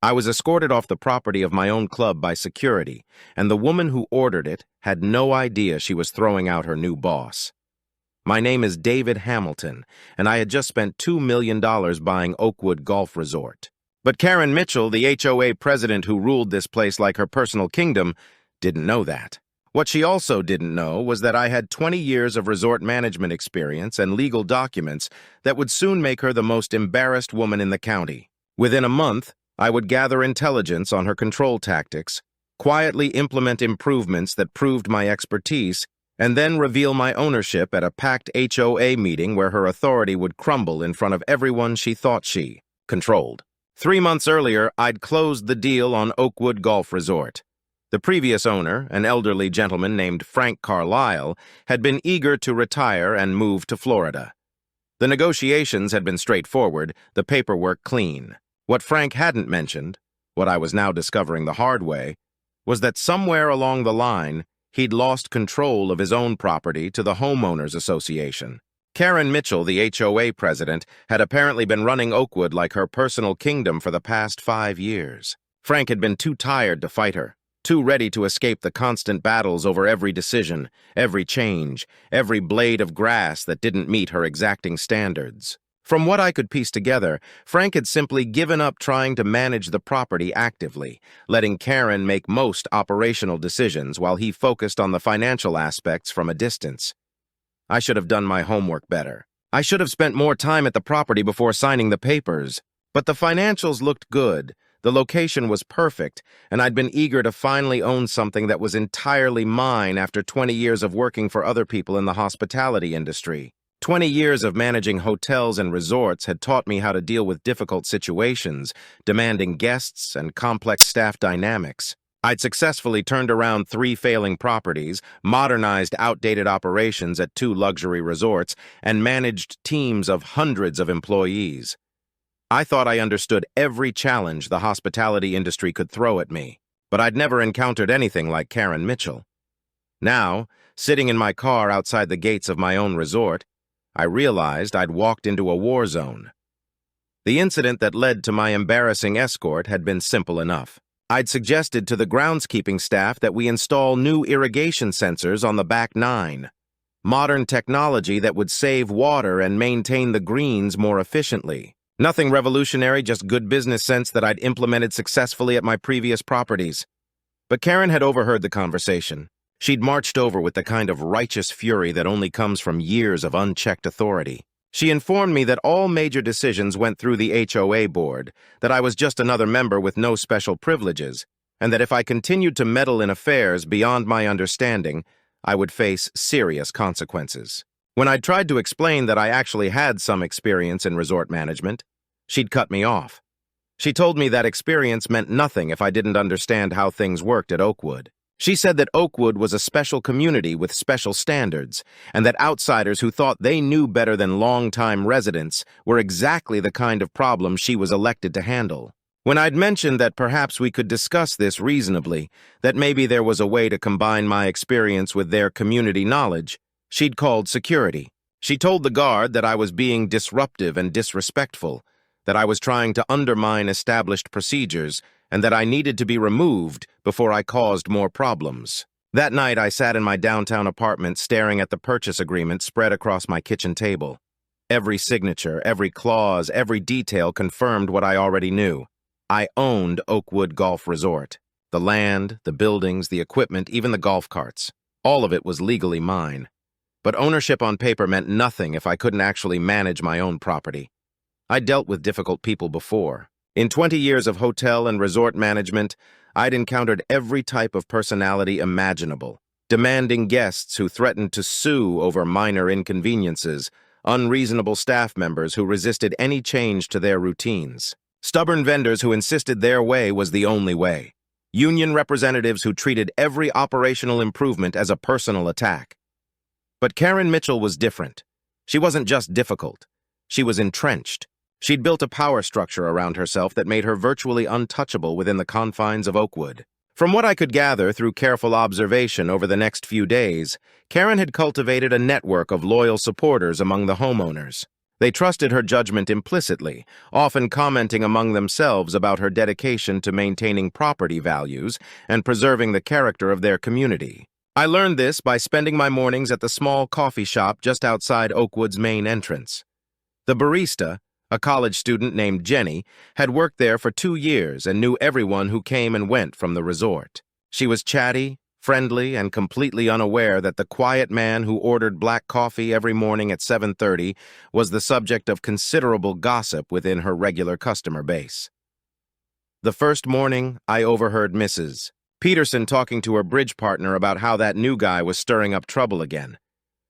I was escorted off the property of my own club by security, and the woman who ordered it had no idea she was throwing out her new boss. My name is David Hamilton, and I had just spent $2 million buying Oakwood Golf Resort. But Karen Mitchell, the HOA president who ruled this place like her personal kingdom, didn't know that. What she also didn't know was that I had 20 years of resort management experience and legal documents that would soon make her the most embarrassed woman in the county. Within a month, I would gather intelligence on her control tactics, quietly implement improvements that proved my expertise, and then reveal my ownership at a packed HOA meeting where her authority would crumble in front of everyone she thought she controlled. 3 months earlier, I'd closed the deal on Oakwood Golf Resort. The previous owner, an elderly gentleman named Frank Carlisle, had been eager to retire and move to Florida. The negotiations had been straightforward, the paperwork clean. What Frank hadn't mentioned, what I was now discovering the hard way, was that somewhere along the line, he'd lost control of his own property to the Homeowners Association. Karen Mitchell, the HOA president, had apparently been running Oakwood like her personal kingdom for the past 5 years. Frank had been too tired to fight her, too ready to escape the constant battles over every decision, every change, every blade of grass that didn't meet her exacting standards. From what I could piece together, Frank had simply given up trying to manage the property actively, letting Karen make most operational decisions while he focused on the financial aspects from a distance. I should have done my homework better. I should have spent more time at the property before signing the papers. But the financials looked good, the location was perfect, and I'd been eager to finally own something that was entirely mine after 20 years of working for other people in the hospitality industry. 20 years of managing hotels and resorts had taught me how to deal with difficult situations, demanding guests, and complex staff dynamics. I'd successfully turned around 3 failing properties, modernized outdated operations at 2 luxury resorts, and managed teams of hundreds of employees. I thought I understood every challenge the hospitality industry could throw at me, but I'd never encountered anything like Karen Mitchell. Now, sitting in my car outside the gates of my own resort, I realized I'd walked into a war zone. The incident that led to my embarrassing escort had been simple enough. I'd suggested to the groundskeeping staff that we install new irrigation sensors on the back 9, modern technology that would save water and maintain the greens more efficiently. Nothing revolutionary, just good business sense that I'd implemented successfully at my previous properties. But Karen had overheard the conversation. She'd marched over with the kind of righteous fury that only comes from years of unchecked authority. She informed me that all major decisions went through the HOA board, that I was just another member with no special privileges, and that if I continued to meddle in affairs beyond my understanding, I would face serious consequences. When I tried to explain that I actually had some experience in resort management, she'd cut me off. She told me that experience meant nothing if I didn't understand how things worked at Oakwood. She said that Oakwood was a special community with special standards, and that outsiders who thought they knew better than long-time residents were exactly the kind of problem she was elected to handle. When I'd mentioned that perhaps we could discuss this reasonably, that maybe there was a way to combine my experience with their community knowledge, she'd called security. She told the guard that I was being disruptive and disrespectful, that I was trying to undermine established procedures, and that I needed to be removed before I caused more problems. That night, I sat in my downtown apartment staring at the purchase agreement spread across my kitchen table. Every signature, every clause, every detail confirmed what I already knew. I owned Oakwood Golf Resort. The land, the buildings, the equipment, even the golf carts. All of it was legally mine. But ownership on paper meant nothing if I couldn't actually manage my own property. I'd dealt with difficult people before. In 20 years of hotel and resort management, I'd encountered every type of personality imaginable. Demanding guests who threatened to sue over minor inconveniences, unreasonable staff members who resisted any change to their routines, stubborn vendors who insisted their way was the only way, union representatives who treated every operational improvement as a personal attack. But Karen Mitchell was different. She wasn't just difficult. She was entrenched. She'd built a power structure around herself that made her virtually untouchable within the confines of Oakwood. From what I could gather through careful observation over the next few days, Karen had cultivated a network of loyal supporters among the homeowners. They trusted her judgment implicitly, often commenting among themselves about her dedication to maintaining property values and preserving the character of their community. I learned this by spending my mornings at the small coffee shop just outside Oakwood's main entrance. The barista, a college student named Jenny, had worked there for 2 years and knew everyone who came and went from the resort. She was chatty, friendly, and completely unaware that the quiet man who ordered black coffee every morning at 7:30 was the subject of considerable gossip within her regular customer base. The first morning, I overheard Mrs. Peterson talking to her bridge partner about how that new guy was stirring up trouble again.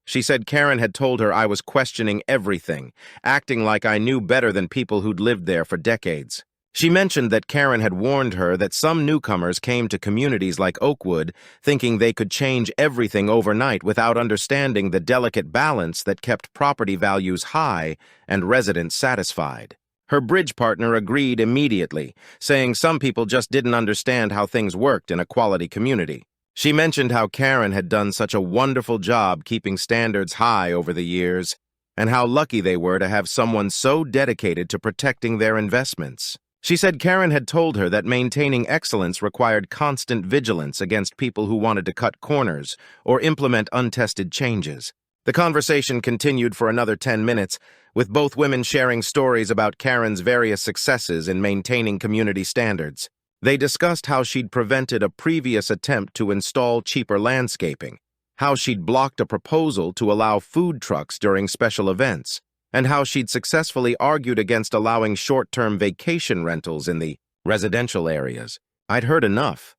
She said Karen had told her I was questioning everything, acting like I knew better than people who'd lived there for decades. She mentioned that Karen had warned her that some newcomers came to communities like Oakwood thinking they could change everything overnight without understanding the delicate balance that kept property values high and residents satisfied. Her bridge partner agreed immediately, saying some people just didn't understand how things worked in a quality community. She mentioned how Karen had done such a wonderful job keeping standards high over the years, and how lucky they were to have someone so dedicated to protecting their investments. She said Karen had told her that maintaining excellence required constant vigilance against people who wanted to cut corners or implement untested changes. The conversation continued for another 10 minutes, with both women sharing stories about Karen's various successes in maintaining community standards. They discussed how she'd prevented a previous attempt to install cheaper landscaping, how she'd blocked a proposal to allow food trucks during special events, and how she'd successfully argued against allowing short-term vacation rentals in the residential areas. I'd heard enough.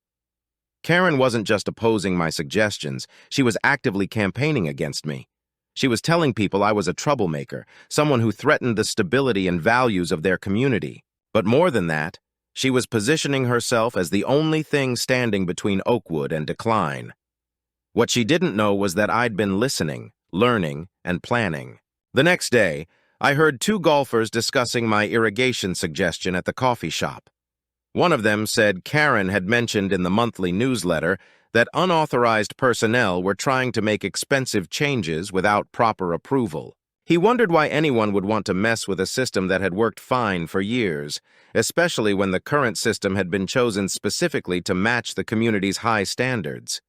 Karen wasn't just opposing my suggestions, she was actively campaigning against me. She was telling people I was a troublemaker, someone who threatened the stability and values of their community. But more than that, she was positioning herself as the only thing standing between Oakwood and decline. What she didn't know was that I'd been listening, learning, and planning. The next day, I heard 2 golfers discussing my irrigation suggestion at the coffee shop. One of them said Karen had mentioned in the monthly newsletter that unauthorized personnel were trying to make expensive changes without proper approval. He wondered why anyone would want to mess with a system that had worked fine for years, especially when the current system had been chosen specifically to match the community's high standards.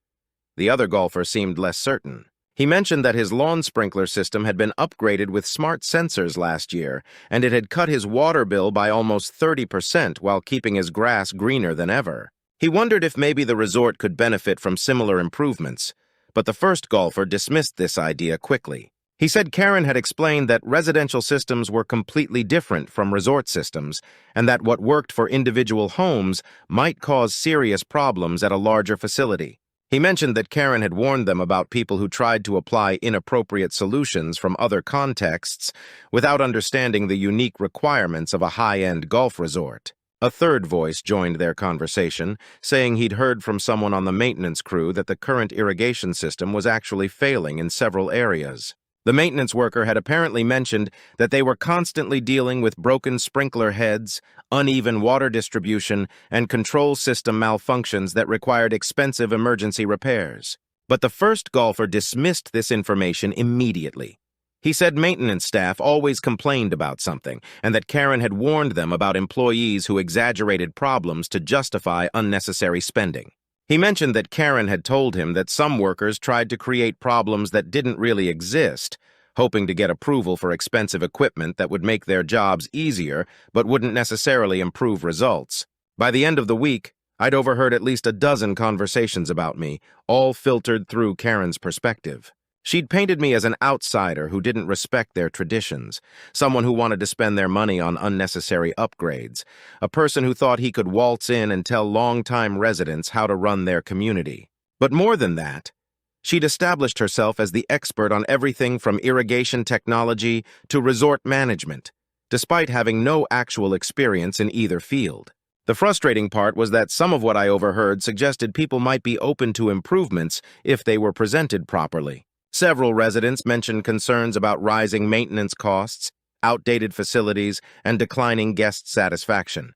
The other golfer seemed less certain. He mentioned that his lawn sprinkler system had been upgraded with smart sensors last year, and it had cut his water bill by almost 30% while keeping his grass greener than ever. He wondered if maybe the resort could benefit from similar improvements, but the first golfer dismissed this idea quickly. He said Karen had explained that residential systems were completely different from resort systems, and that what worked for individual homes might cause serious problems at a larger facility. He mentioned that Karen had warned them about people who tried to apply inappropriate solutions from other contexts without understanding the unique requirements of a high-end golf resort. A third voice joined their conversation, saying he'd heard from someone on the maintenance crew that the current irrigation system was actually failing in several areas. The maintenance worker had apparently mentioned that they were constantly dealing with broken sprinkler heads, uneven water distribution, and control system malfunctions that required expensive emergency repairs. But the first golfer dismissed this information immediately. He said maintenance staff always complained about something, and that Karen had warned them about employees who exaggerated problems to justify unnecessary spending. He mentioned that Karen had told him that some workers tried to create problems that didn't really exist, hoping to get approval for expensive equipment that would make their jobs easier but wouldn't necessarily improve results. By the end of the week, I'd overheard at least a dozen conversations about me, all filtered through Karen's perspective. She'd painted me as an outsider who didn't respect their traditions, someone who wanted to spend their money on unnecessary upgrades, a person who thought he could waltz in and tell longtime residents how to run their community. But more than that, she'd established herself as the expert on everything from irrigation technology to resort management, despite having no actual experience in either field. The frustrating part was that some of what I overheard suggested people might be open to improvements if they were presented properly. Several residents mentioned concerns about rising maintenance costs, outdated facilities, and declining guest satisfaction.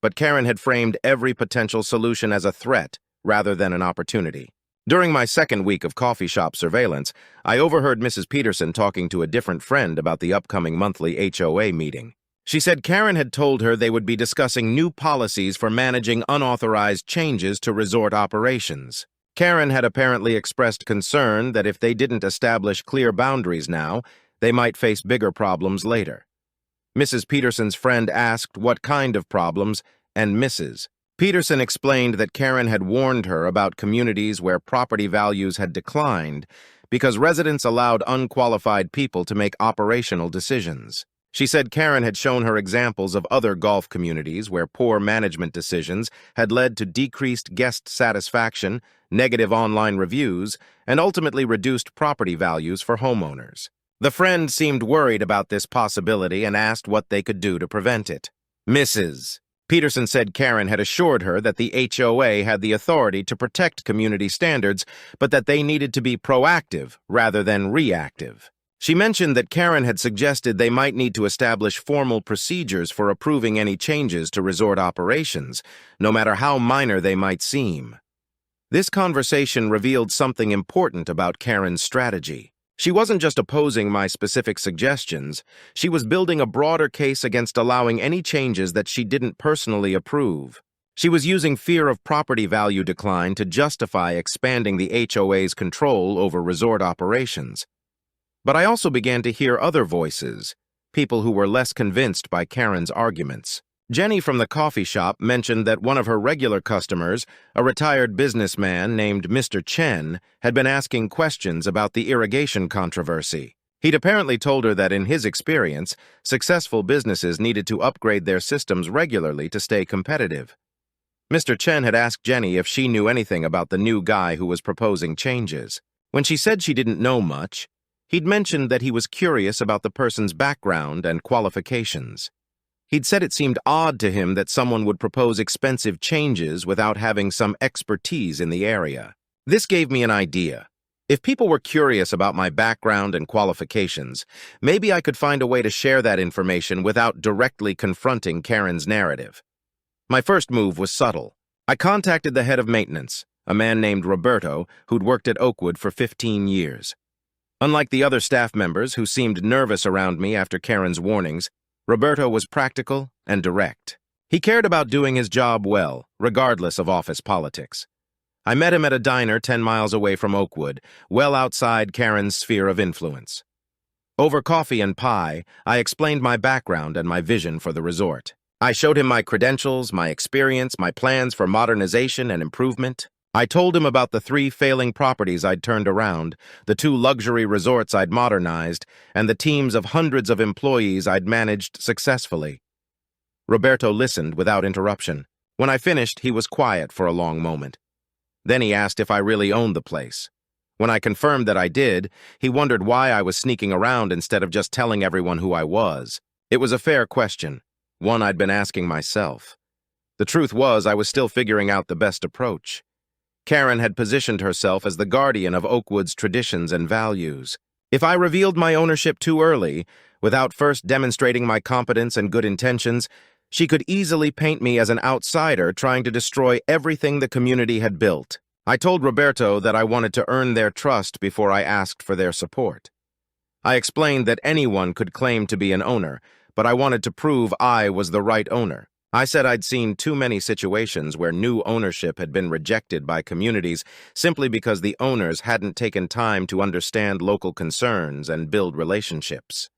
But Karen had framed every potential solution as a threat rather than an opportunity. During my second week of coffee shop surveillance, I overheard Mrs. Peterson talking to a different friend about the upcoming monthly HOA meeting. She said Karen had told her they would be discussing new policies for managing unauthorized changes to resort operations. Karen had apparently expressed concern that if they didn't establish clear boundaries now, they might face bigger problems later. Mrs. Peterson's friend asked what kind of problems, and Mrs. Peterson explained that Karen had warned her about communities where property values had declined because residents allowed unqualified people to make operational decisions. She said Karen had shown her examples of other golf communities where poor management decisions had led to decreased guest satisfaction, negative online reviews, and ultimately reduced property values for homeowners. The friend seemed worried about this possibility and asked what they could do to prevent it. Mrs. Peterson said Karen had assured her that the HOA had the authority to protect community standards, but that they needed to be proactive rather than reactive. She mentioned that Karen had suggested they might need to establish formal procedures for approving any changes to resort operations, no matter how minor they might seem. This conversation revealed something important about Karen's strategy. She wasn't just opposing my specific suggestions, she was building a broader case against allowing any changes that she didn't personally approve. She was using fear of property value decline to justify expanding the HOA's control over resort operations. But I also began to hear other voices, people who were less convinced by Karen's arguments. Jenny from the coffee shop mentioned that one of her regular customers, a retired businessman named Mr. Chen, had been asking questions about the irrigation controversy. He'd apparently told her that in his experience, successful businesses needed to upgrade their systems regularly to stay competitive. Mr. Chen had asked Jenny if she knew anything about the new guy who was proposing changes. When she said she didn't know much, he'd mentioned that he was curious about the person's background and qualifications. He'd said it seemed odd to him that someone would propose expensive changes without having some expertise in the area. This gave me an idea. If people were curious about my background and qualifications, maybe I could find a way to share that information without directly confronting Karen's narrative. My first move was subtle. I contacted the head of maintenance, a man named Roberto, who'd worked at Oakwood for 15 years. Unlike the other staff members who seemed nervous around me after Karen's warnings, Roberto was practical and direct. He cared about doing his job well, regardless of office politics. I met him at a diner 10 miles away from Oakwood, well outside Karen's sphere of influence. Over coffee and pie, I explained my background and my vision for the resort. I showed him my credentials, my experience, my plans for modernization and improvement. I told him about the 3 failing properties I'd turned around, the 2 luxury resorts I'd modernized, and the teams of hundreds of employees I'd managed successfully. Roberto listened without interruption. When I finished, he was quiet for a long moment. Then he asked if I really owned the place. When I confirmed that I did, he wondered why I was sneaking around instead of just telling everyone who I was. It was a fair question, one I'd been asking myself. The truth was, I was still figuring out the best approach. Karen had positioned herself as the guardian of Oakwood's traditions and values. If I revealed my ownership too early, without first demonstrating my competence and good intentions, she could easily paint me as an outsider trying to destroy everything the community had built. I told Roberto that I wanted to earn their trust before I asked for their support. I explained that anyone could claim to be an owner, but I wanted to prove I was the right owner. I said I'd seen too many situations where new ownership had been rejected by communities simply because the owners hadn't taken time to understand local concerns and build relationships.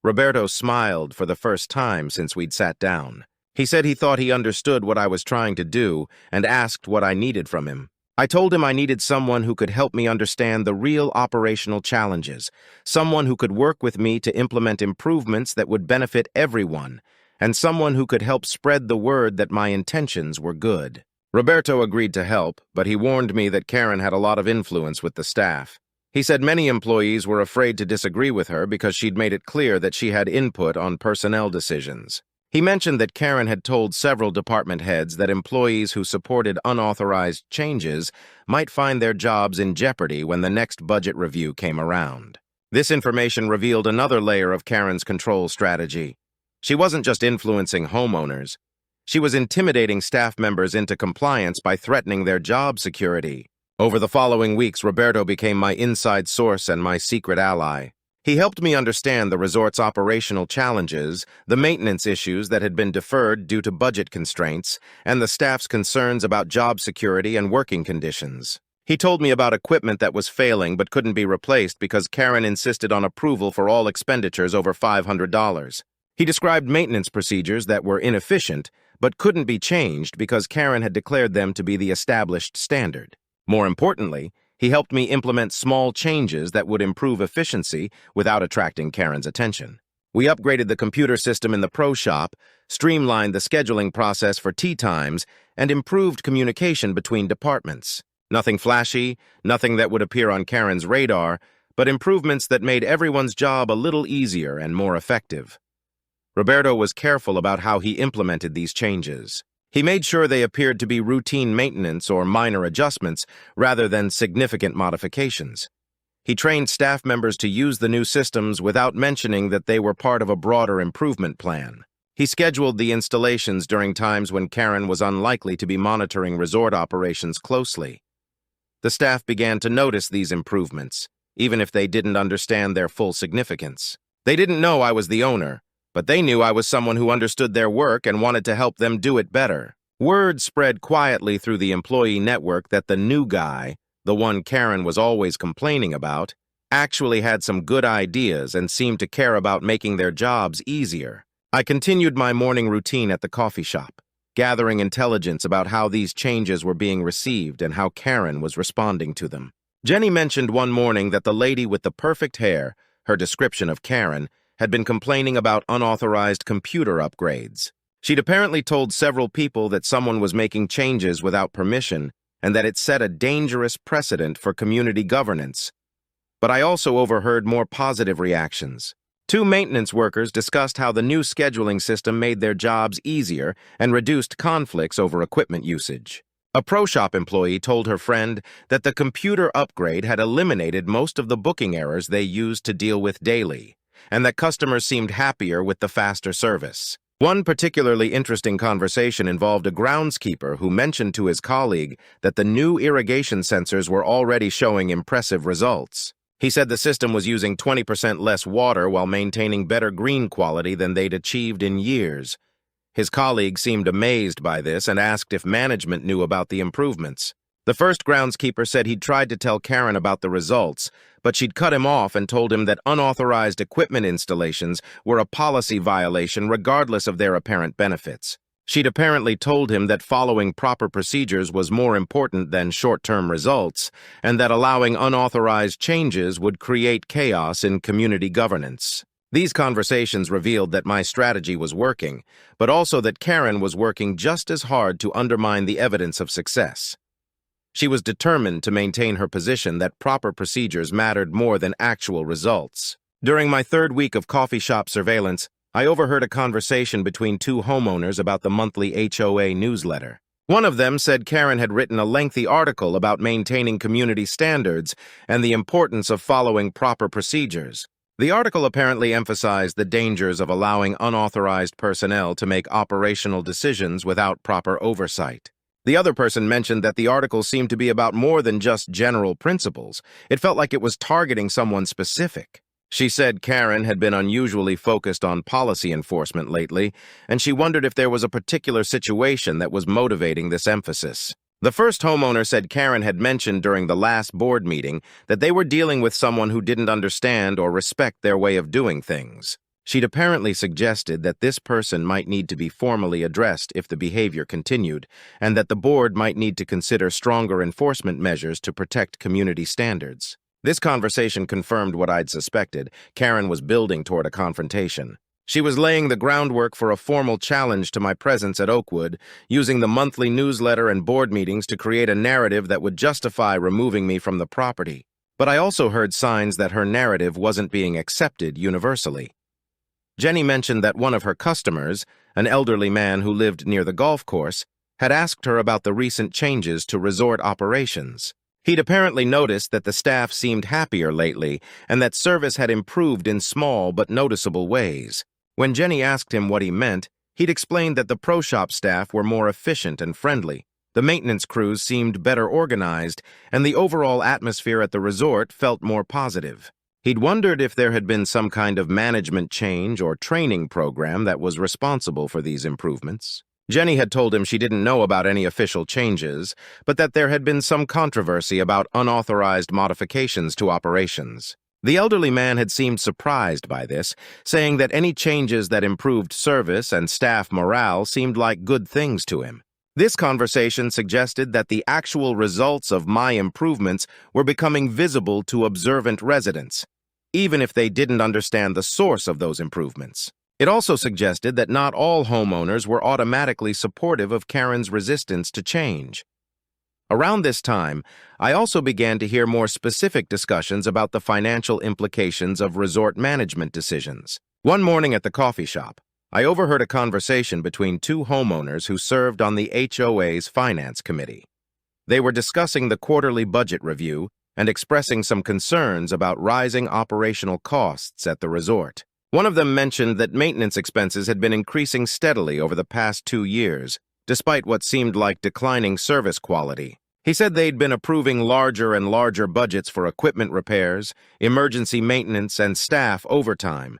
Roberto smiled for the first time since we'd sat down. He said he thought he understood what I was trying to do and asked what I needed from him. I told him I needed someone who could help me understand the real operational challenges, someone who could work with me to implement improvements that would benefit everyone, and someone who could help spread the word that my intentions were good. Roberto agreed to help, but he warned me that Karen had a lot of influence with the staff. He said many employees were afraid to disagree with her because she'd made it clear that she had input on personnel decisions. He mentioned that Karen had told several department heads that employees who supported unauthorized changes might find their jobs in jeopardy when the next budget review came around. This information revealed another layer of Karen's control strategy. She wasn't just influencing homeowners. She was intimidating staff members into compliance by threatening their job security. Over the following weeks, Roberto became my inside source and my secret ally. He helped me understand the resort's operational challenges, the maintenance issues that had been deferred due to budget constraints, and the staff's concerns about job security and working conditions. He told me about equipment that was failing but couldn't be replaced because Karen insisted on approval for all expenditures over $500. He described maintenance procedures that were inefficient but couldn't be changed because Karen had declared them to be the established standard. More importantly, he helped me implement small changes that would improve efficiency without attracting Karen's attention. We upgraded the computer system in the pro shop, streamlined the scheduling process for tea times, and improved communication between departments. Nothing flashy, nothing that would appear on Karen's radar, but improvements that made everyone's job a little easier and more effective. Roberto was careful about how he implemented these changes. He made sure they appeared to be routine maintenance or minor adjustments rather than significant modifications. He trained staff members to use the new systems without mentioning that they were part of a broader improvement plan. He scheduled the installations during times when Karen was unlikely to be monitoring resort operations closely. The staff began to notice these improvements, even if they didn't understand their full significance. They didn't know I was the owner, but they knew I was someone who understood their work and wanted to help them do it better. Word spread quietly through the employee network that the new guy, the one Karen was always complaining about, actually had some good ideas and seemed to care about making their jobs easier. I continued my morning routine at the coffee shop, gathering intelligence about how these changes were being received and how Karen was responding to them. Jenny mentioned one morning that the lady with the perfect hair, her description of Karen, had been complaining about unauthorized computer upgrades. She'd apparently told several people that someone was making changes without permission and that it set a dangerous precedent for community governance. But I also overheard more positive reactions. Two maintenance workers discussed how the new scheduling system made their jobs easier and reduced conflicts over equipment usage. A pro shop employee told her friend that the computer upgrade had eliminated most of the booking errors they used to deal with daily, and that customers seemed happier with the faster service. One particularly interesting conversation involved a groundskeeper who mentioned to his colleague that the new irrigation sensors were already showing impressive results. He said the system was using 20% less water while maintaining better green quality than they'd achieved in years. His colleague seemed amazed by this and asked if management knew about the improvements. The first groundskeeper said he'd tried to tell Karen about the results, but she'd cut him off and told him that unauthorized equipment installations were a policy violation regardless of their apparent benefits. She'd apparently told him that following proper procedures was more important than short-term results, and that allowing unauthorized changes would create chaos in community governance. These conversations revealed that my strategy was working, but also that Karen was working just as hard to undermine the evidence of success. She was determined to maintain her position that proper procedures mattered more than actual results. During my third week of coffee shop surveillance, I overheard a conversation between two homeowners about the monthly HOA newsletter. One of them said Karen had written a lengthy article about maintaining community standards and the importance of following proper procedures. The article apparently emphasized the dangers of allowing unauthorized personnel to make operational decisions without proper oversight. The other person mentioned that the article seemed to be about more than just general principles. It felt like it was targeting someone specific. She said Karen had been unusually focused on policy enforcement lately, and she wondered if there was a particular situation that was motivating this emphasis. The first homeowner said Karen had mentioned during the last board meeting that they were dealing with someone who didn't understand or respect their way of doing things. She'd apparently suggested that this person might need to be formally addressed if the behavior continued, and that the board might need to consider stronger enforcement measures to protect community standards. This conversation confirmed what I'd suspected. Karen was building toward a confrontation. She was laying the groundwork for a formal challenge to my presence at Oakwood, using the monthly newsletter and board meetings to create a narrative that would justify removing me from the property. But I also heard signs that her narrative wasn't being accepted universally. Jenny mentioned that one of her customers, an elderly man who lived near the golf course, had asked her about the recent changes to resort operations. He'd apparently noticed that the staff seemed happier lately and that service had improved in small but noticeable ways. When Jenny asked him what he meant, he'd explained that the pro shop staff were more efficient and friendly. The maintenance crews seemed better organized, and the overall atmosphere at the resort felt more positive. He'd wondered if there had been some kind of management change or training program that was responsible for these improvements. Jenny had told him she didn't know about any official changes, but that there had been some controversy about unauthorized modifications to operations. The elderly man had seemed surprised by this, saying that any changes that improved service and staff morale seemed like good things to him. This conversation suggested that the actual results of my improvements were becoming visible to observant residents, even if they didn't understand the source of those improvements. It also suggested that not all homeowners were automatically supportive of Karen's resistance to change. Around this time, I also began to hear more specific discussions about the financial implications of resort management decisions. One morning at the coffee shop, I overheard a conversation between two homeowners who served on the HOA's finance committee. They were discussing the quarterly budget review and expressing some concerns about rising operational costs at the resort. One of them mentioned that maintenance expenses had been increasing steadily over the past 2 years, despite what seemed like declining service quality. He said they'd been approving larger and larger budgets for equipment repairs, emergency maintenance, and staff overtime,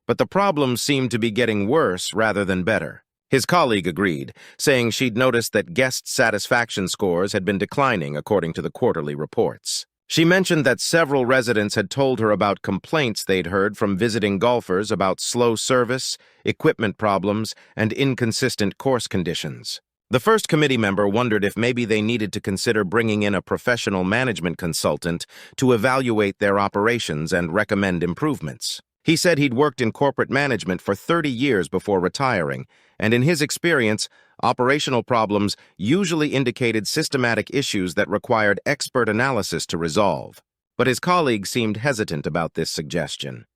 but the problems seemed to be getting worse rather than better. His colleague agreed, saying she'd noticed that guest satisfaction scores had been declining according to the quarterly reports. She mentioned that several residents had told her about complaints they'd heard from visiting golfers about slow service, equipment problems, and inconsistent course conditions. The first committee member wondered if maybe they needed to consider bringing in a professional management consultant to evaluate their operations and recommend improvements. He said he'd worked in corporate management for 30 years before retiring, and in his experience, operational problems usually indicated systematic issues that required expert analysis to resolve. But his colleague seemed hesitant about this suggestion.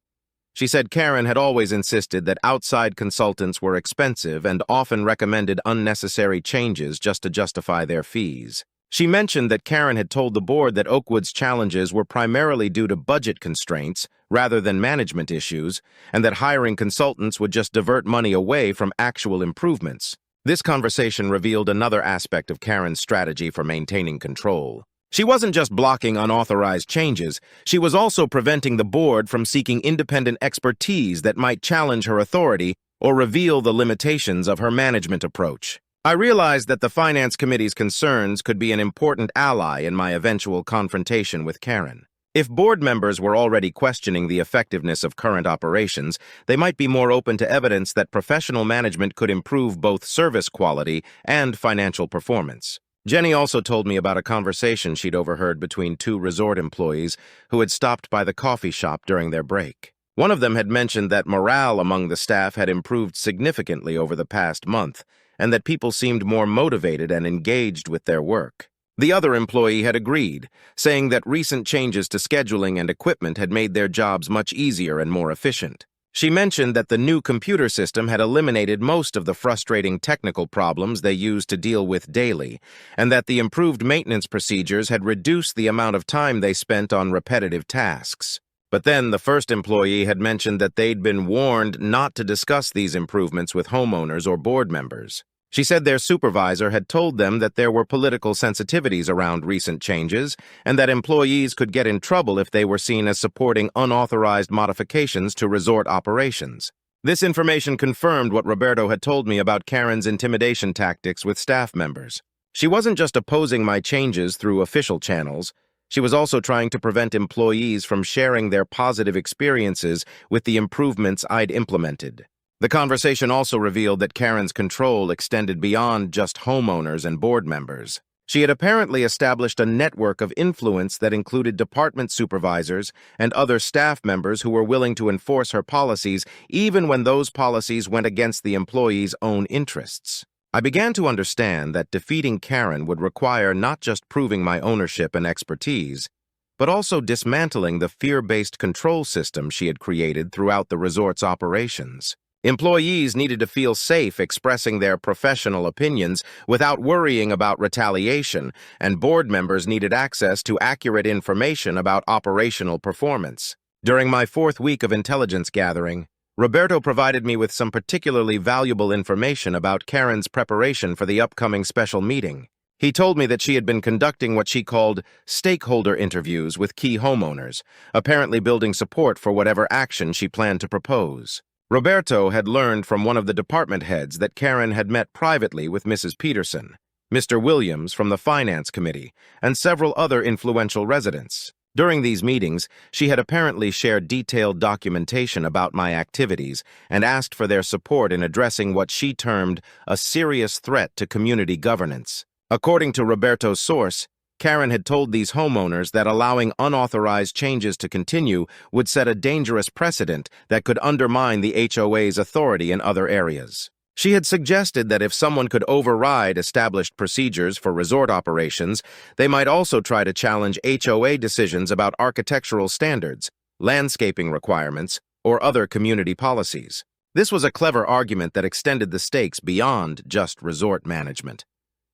She said Karen had always insisted that outside consultants were expensive and often recommended unnecessary changes just to justify their fees. She mentioned that Karen had told the board that Oakwood's challenges were primarily due to budget constraints rather than management issues, and that hiring consultants would just divert money away from actual improvements. This conversation revealed another aspect of Karen's strategy for maintaining control. She wasn't just blocking unauthorized changes, she was also preventing the board from seeking independent expertise that might challenge her authority or reveal the limitations of her management approach. I realized that the Finance Committee's concerns could be an important ally in my eventual confrontation with Karen. If board members were already questioning the effectiveness of current operations, they might be more open to evidence that professional management could improve both service quality and financial performance. Jenny also told me about a conversation she'd overheard between two resort employees who had stopped by the coffee shop during their break. One of them had mentioned that morale among the staff had improved significantly over the past month, and that people seemed more motivated and engaged with their work. The other employee had agreed, saying that recent changes to scheduling and equipment had made their jobs much easier and more efficient. She mentioned that the new computer system had eliminated most of the frustrating technical problems they used to deal with daily, and that the improved maintenance procedures had reduced the amount of time they spent on repetitive tasks. But then the first employee had mentioned that they'd been warned not to discuss these improvements with homeowners or board members. She said their supervisor had told them that there were political sensitivities around recent changes and that employees could get in trouble if they were seen as supporting unauthorized modifications to resort operations. This information confirmed what Roberto had told me about Karen's intimidation tactics with staff members. She wasn't just opposing my changes through official channels, she was also trying to prevent employees from sharing their positive experiences with the improvements I'd implemented. The conversation also revealed that Karen's control extended beyond just homeowners and board members. She had apparently established a network of influence that included department supervisors and other staff members who were willing to enforce her policies even when those policies went against the employees' own interests. I began to understand that defeating Karen would require not just proving my ownership and expertise, but also dismantling the fear-based control system she had created throughout the resort's operations. Employees needed to feel safe expressing their professional opinions without worrying about retaliation, and board members needed access to accurate information about operational performance. During my 4th week of intelligence gathering, Roberto provided me with some particularly valuable information about Karen's preparation for the upcoming special meeting. He told me that she had been conducting what she called stakeholder interviews with key homeowners, apparently building support for whatever action she planned to propose. Roberto had learned from one of the department heads that Karen had met privately with Mrs. Peterson, Mr. Williams from the Finance Committee, and several other influential residents. During these meetings, she had apparently shared detailed documentation about my activities and asked for their support in addressing what she termed a serious threat to community governance. According to Roberto's source, Karen had told these homeowners that allowing unauthorized changes to continue would set a dangerous precedent that could undermine the HOA's authority in other areas. She had suggested that if someone could override established procedures for resort operations, they might also try to challenge HOA decisions about architectural standards, landscaping requirements, or other community policies. This was a clever argument that extended the stakes beyond just resort management.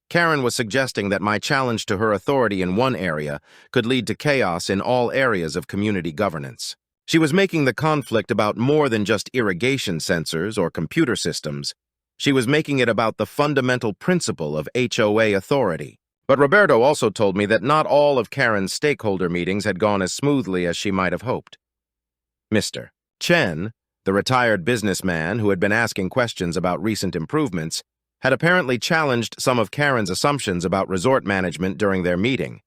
Karen was suggesting that my challenge to her authority in one area could lead to chaos in all areas of community governance. She was making the conflict about more than just irrigation sensors or computer systems. She was making it about the fundamental principle of HOA authority. But Roberto also told me that not all of Karen's stakeholder meetings had gone as smoothly as she might have hoped. Mr. Chen, the retired businessman who had been asking questions about recent improvements, had apparently challenged some of Karen's assumptions about resort management during their meeting.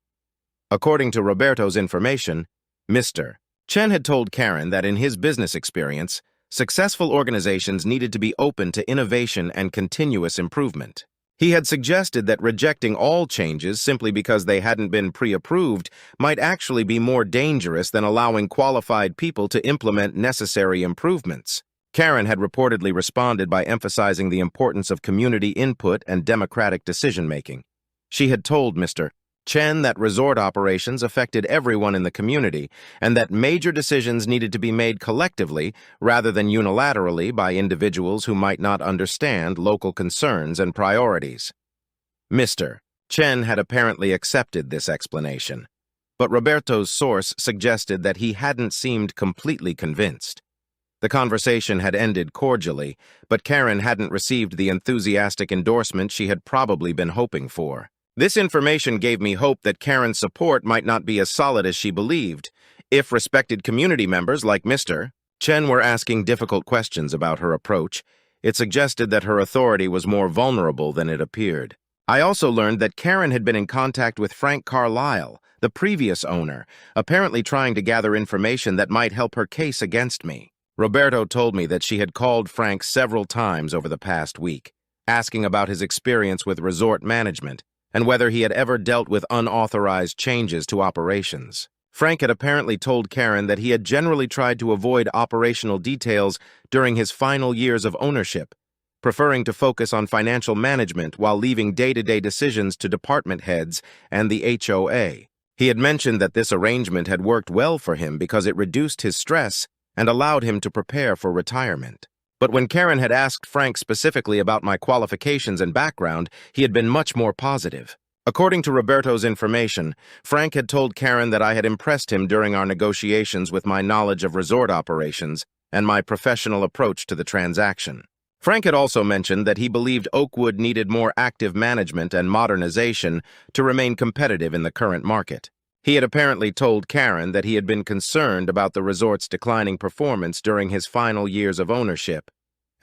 According to Roberto's information, Mr. Chen had told Karen that in his business experience, successful organizations needed to be open to innovation and continuous improvement. He had suggested that rejecting all changes simply because they hadn't been pre-approved might actually be more dangerous than allowing qualified people to implement necessary improvements. Karen had reportedly responded by emphasizing the importance of community input and democratic decision-making. She had told Mr. Chen that resort operations affected everyone in the community and that major decisions needed to be made collectively rather than unilaterally by individuals who might not understand local concerns and priorities. Mr. Chen had apparently accepted this explanation, but Roberto's source suggested that he hadn't seemed completely convinced. The conversation had ended cordially, but Karen hadn't received the enthusiastic endorsement she had probably been hoping for. This information gave me hope that Karen's support might not be as solid as she believed. If respected community members like Mr. Chen were asking difficult questions about her approach, it suggested that her authority was more vulnerable than it appeared. I also learned that Karen had been in contact with Frank Carlisle, the previous owner, apparently trying to gather information that might help her case against me. Roberto told me that she had called Frank several times over the past week, asking about his experience with resort management and whether he had ever dealt with unauthorized changes to operations. Frank had apparently told Karen that he had generally tried to avoid operational details during his final years of ownership, preferring to focus on financial management while leaving day-to-day decisions to department heads and the HOA. He had mentioned that this arrangement had worked well for him because it reduced his stress and allowed him to prepare for retirement. But when Karen had asked Frank specifically about my qualifications and background, he had been much more positive. According to Roberto's information, Frank had told Karen that I had impressed him during our negotiations with my knowledge of resort operations and my professional approach to the transaction. Frank had also mentioned that he believed Oakwood needed more active management and modernization to remain competitive in the current market. He had apparently told Karen that he had been concerned about the resort's declining performance during his final years of ownership,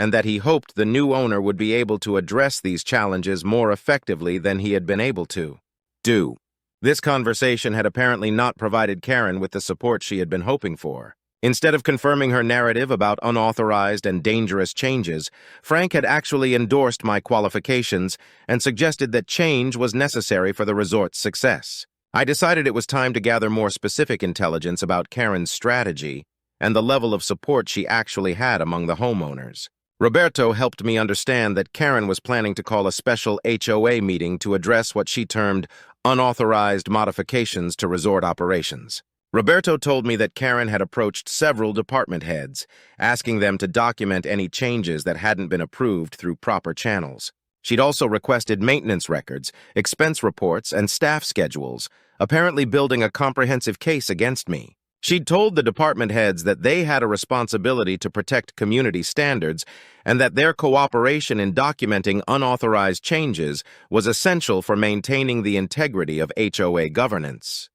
and that he hoped the new owner would be able to address these challenges more effectively than he had been able to do. This conversation had apparently not provided Karen with the support she had been hoping for. Instead of confirming her narrative about unauthorized and dangerous changes, Frank had actually endorsed my qualifications and suggested that change was necessary for the resort's success. I decided it was time to gather more specific intelligence about Karen's strategy and the level of support she actually had among the homeowners. Roberto helped me understand that Karen was planning to call a special HOA meeting to address what she termed unauthorized modifications to resort operations. Roberto told me that Karen had approached several department heads, asking them to document any changes that hadn't been approved through proper channels. She'd also requested maintenance records, expense reports, and staff schedules, apparently building a comprehensive case against me. She'd told the department heads that they had a responsibility to protect community standards and that their cooperation in documenting unauthorized changes was essential for maintaining the integrity of HOA governance.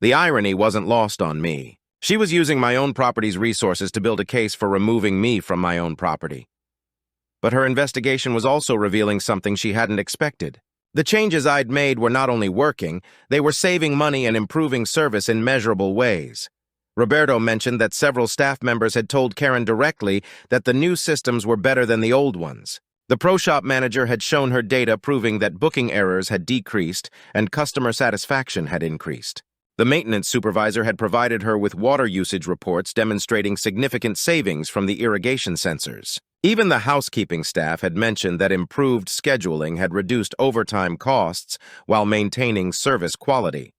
The irony wasn't lost on me. She was using my own property's resources to build a case for removing me from my own property. But her investigation was also revealing something she hadn't expected. The changes I'd made were not only working, they were saving money and improving service in measurable ways. Roberto mentioned that several staff members had told Karen directly that the new systems were better than the old ones. The pro shop manager had shown her data proving that booking errors had decreased and customer satisfaction had increased. The maintenance supervisor had provided her with water usage reports demonstrating significant savings from the irrigation sensors. Even the housekeeping staff had mentioned that improved scheduling had reduced overtime costs while maintaining service quality.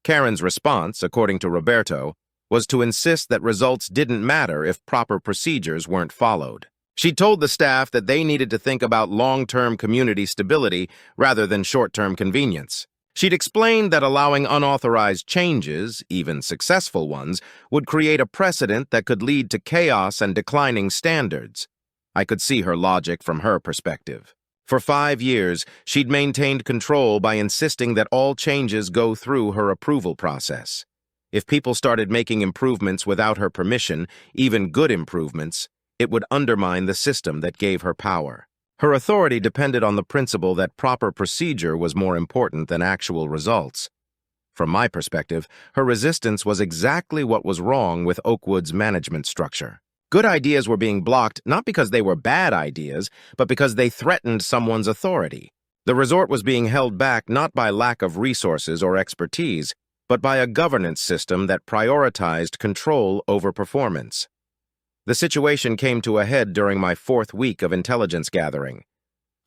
Karen's response, according to Roberto, was to insist that results didn't matter if proper procedures weren't followed. She told the staff that they needed to think about long-term community stability rather than short-term convenience. She'd explained that allowing unauthorized changes, even successful ones, would create a precedent that could lead to chaos and declining standards. I could see her logic from her perspective. For 5 years, she'd maintained control by insisting that all changes go through her approval process. If people started making improvements without her permission, even good improvements, it would undermine the system that gave her power. Her authority depended on the principle that proper procedure was more important than actual results. From my perspective, her resistance was exactly what was wrong with Oakwood's management structure. Good ideas were being blocked not because they were bad ideas, but because they threatened someone's authority. The resort was being held back not by lack of resources or expertise, but by a governance system that prioritized control over performance. The situation came to a head during my 4th week of intelligence gathering.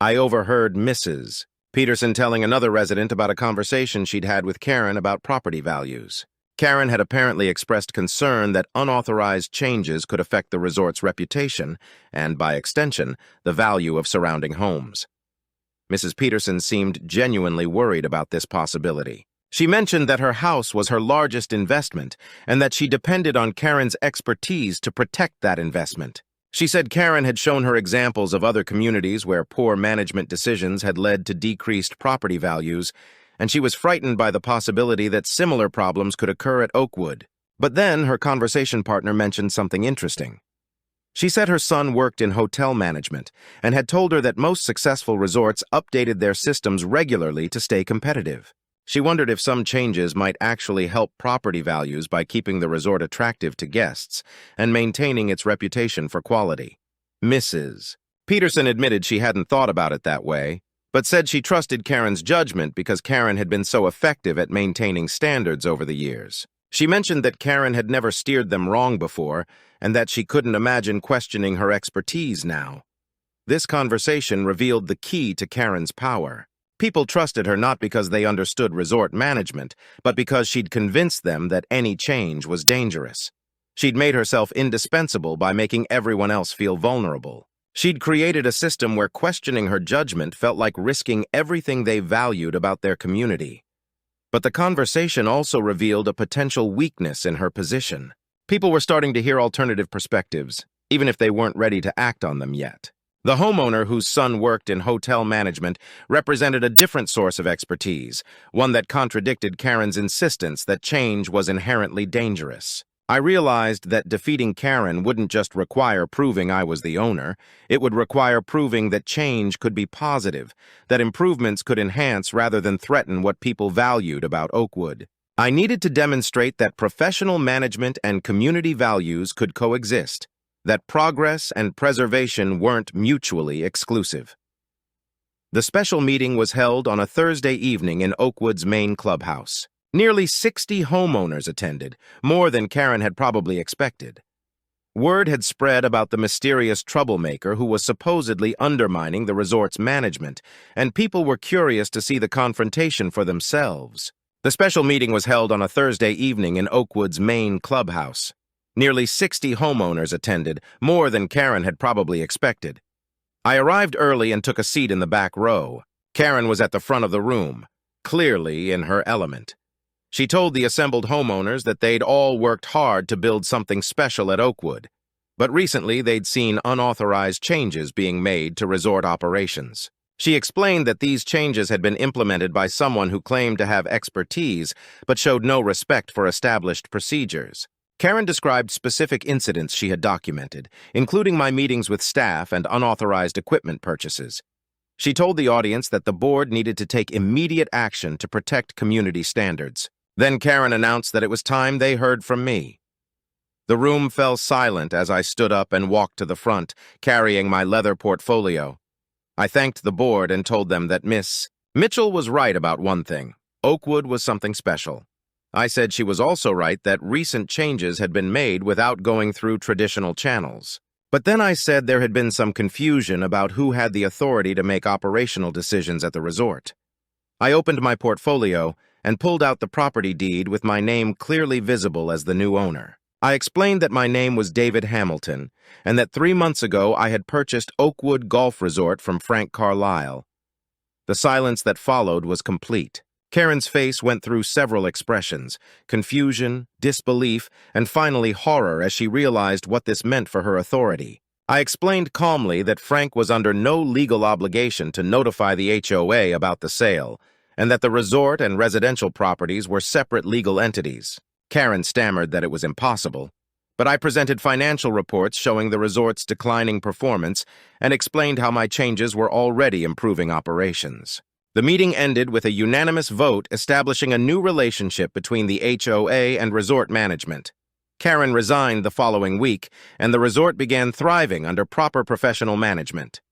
I overheard Mrs. Peterson telling another resident about a conversation she'd had with Karen about property values. Karen had apparently expressed concern that unauthorized changes could affect the resort's reputation and, by extension, the value of surrounding homes. Mrs. Peterson seemed genuinely worried about this possibility. She mentioned that her house was her largest investment and that she depended on Karen's expertise to protect that investment. She said Karen had shown her examples of other communities where poor management decisions had led to decreased property values, and she was frightened by the possibility that similar problems could occur at Oakwood. But then her conversation partner mentioned something interesting. She said her son worked in hotel management and had told her that most successful resorts updated their systems regularly to stay competitive. She wondered if some changes might actually help property values by keeping the resort attractive to guests and maintaining its reputation for quality. Mrs. Peterson admitted she hadn't thought about it that way, but said she trusted Karen's judgment because Karen had been so effective at maintaining standards over the years. She mentioned that Karen had never steered them wrong before and that she couldn't imagine questioning her expertise now. This conversation revealed the key to Karen's power. People trusted her not because they understood resort management, but because she'd convinced them that any change was dangerous. She'd made herself indispensable by making everyone else feel vulnerable. She'd created a system where questioning her judgment felt like risking everything they valued about their community. But the conversation also revealed a potential weakness in her position. People were starting to hear alternative perspectives, even if they weren't ready to act on them yet. The homeowner whose son worked in hotel management represented a different source of expertise, one that contradicted Karen's insistence that change was inherently dangerous. I realized that defeating Karen wouldn't just require proving I was the owner, it would require proving that change could be positive, that improvements could enhance rather than threaten what people valued about Oakwood. I needed to demonstrate that professional management and community values could coexist, that progress and preservation weren't mutually exclusive. The special meeting was held on a Thursday evening in Oakwood's main clubhouse. Nearly 60 homeowners attended, more than Karen had probably expected. Word had spread about the mysterious troublemaker who was supposedly undermining the resort's management, and people were curious to see the confrontation for themselves. The special meeting was held on a Thursday evening in Oakwood's main clubhouse. Nearly 60 homeowners attended, more than Karen had probably expected. I arrived early and took a seat in the back row. Karen was at the front of the room, clearly in her element. She told the assembled homeowners that they'd all worked hard to build something special at Oakwood, but recently they'd seen unauthorized changes being made to resort operations. She explained that these changes had been implemented by someone who claimed to have expertise but showed no respect for established procedures. Karen described specific incidents she had documented, including my meetings with staff and unauthorized equipment purchases. She told the audience that the board needed to take immediate action to protect community standards. Then Karen announced that it was time they heard from me. The room fell silent as I stood up and walked to the front, carrying my leather portfolio. I thanked the board and told them that Miss Mitchell was right about one thing. Oakwood was something special. I said she was also right that recent changes had been made without going through traditional channels. But then I said there had been some confusion about who had the authority to make operational decisions at the resort. I opened my portfolio and pulled out the property deed with my name clearly visible as the new owner. I explained that my name was David Hamilton and that 3 months ago I had purchased Oakwood Golf Resort from Frank Carlisle. The silence that followed was complete. Karen's face went through several expressions: confusion, disbelief, and finally horror as she realized what this meant for her authority. I explained calmly that Frank was under no legal obligation to notify the HOA about the sale, and that the resort and residential properties were separate legal entities. Karen stammered that it was impossible, but I presented financial reports showing the resort's declining performance and explained how my changes were already improving operations. The meeting ended with a unanimous vote establishing a new relationship between the HOA and resort management. Karen resigned the following week, and the resort began thriving under proper professional management.